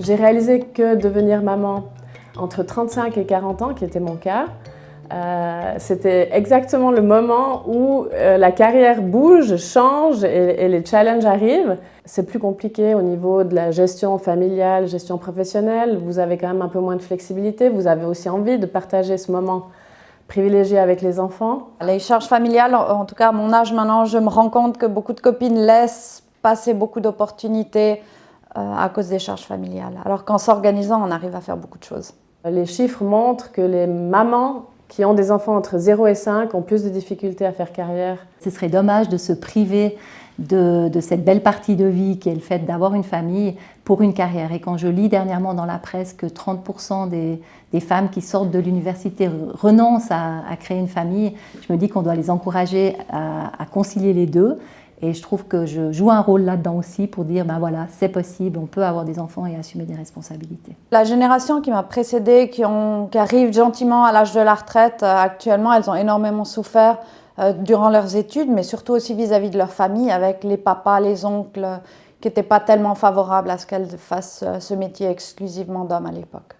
J'ai réalisé que devenir maman entre 35 et 40 ans, qui était mon cas, c'était exactement le moment où la carrière bouge, change et les challenges arrivent. C'est plus compliqué au niveau de la gestion familiale, gestion professionnelle. Vous avez quand même un peu moins de flexibilité. Vous avez aussi envie de partager ce moment privilégié avec les enfants. Les charges familiales, en tout cas à mon âge maintenant, je me rends compte que beaucoup de copines laissent passer beaucoup d'opportunités à cause des charges familiales. Alors qu'en s'organisant, on arrive à faire beaucoup de choses. Les chiffres montrent que les mamans qui ont des enfants entre 0 et 5 ont plus de difficultés à faire carrière. Ce serait dommage de se priver de cette belle partie de vie qui est le fait d'avoir une famille pour une carrière. Et quand je lis dernièrement dans la presse que 30% des femmes qui sortent de l'université renoncent à créer une famille, je me dis qu'on doit les encourager à concilier les deux. Et je trouve que je joue un rôle là-dedans aussi pour dire, ben voilà, c'est possible, on peut avoir des enfants et assumer des responsabilités. La génération qui m'a précédée, qui arrive gentiment à l'âge de la retraite, actuellement, elles ont énormément souffert durant leurs études, mais surtout aussi vis-à-vis de leur famille, avec les papas, les oncles, qui n'étaient pas tellement favorables à ce qu'elles fassent ce métier exclusivement d'hommes à l'époque.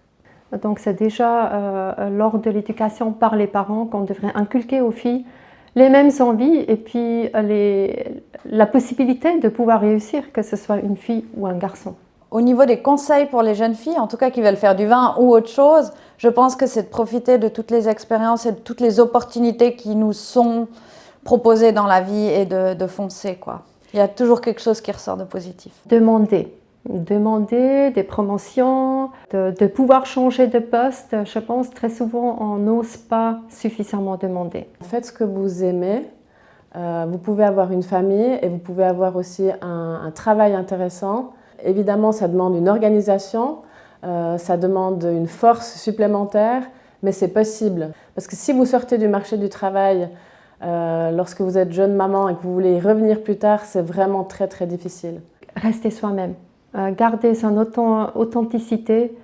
Donc c'est déjà lors de l'éducation par les parents qu'on devrait inculquer aux filles les mêmes envies et puis la possibilité de pouvoir réussir, que ce soit une fille ou un garçon. Au niveau des conseils pour les jeunes filles, en tout cas qui veulent faire du vin ou autre chose, je pense que c'est de profiter de toutes les expériences et de toutes les opportunités qui nous sont proposées dans la vie et de foncer, quoi. Il y a toujours quelque chose qui ressort de positif. Demander des promotions, de pouvoir changer de poste. Je pense très souvent on n'ose pas suffisamment demander. Faites ce que vous aimez. Vous pouvez avoir une famille et vous pouvez avoir aussi un travail intéressant. Évidemment, ça demande une organisation, ça demande une force supplémentaire, mais c'est possible. Parce que si vous sortez du marché du travail lorsque vous êtes jeune maman et que vous voulez y revenir plus tard, c'est vraiment très très difficile. Rester soi-même. Garder son authenticité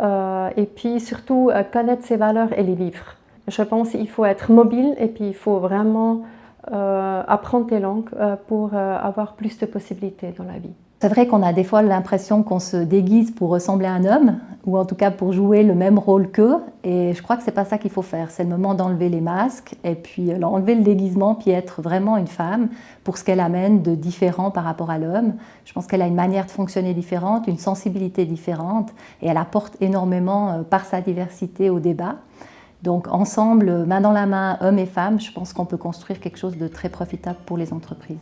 et puis surtout connaître ses valeurs et les vivre. Je pense qu'il faut être mobile et puis il faut vraiment apprendre les langues pour avoir plus de possibilités dans la vie. C'est vrai qu'on a des fois l'impression qu'on se déguise pour ressembler à un homme, ou en tout cas pour jouer le même rôle qu'eux, et je crois que c'est pas ça qu'il faut faire. C'est le moment d'enlever les masques, et puis enlever le déguisement, puis être vraiment une femme pour ce qu'elle amène de différent par rapport à l'homme. Je pense qu'elle a une manière de fonctionner différente, une sensibilité différente, et elle apporte énormément par sa diversité au débat. Donc ensemble, main dans la main, hommes et femmes, je pense qu'on peut construire quelque chose de très profitable pour les entreprises.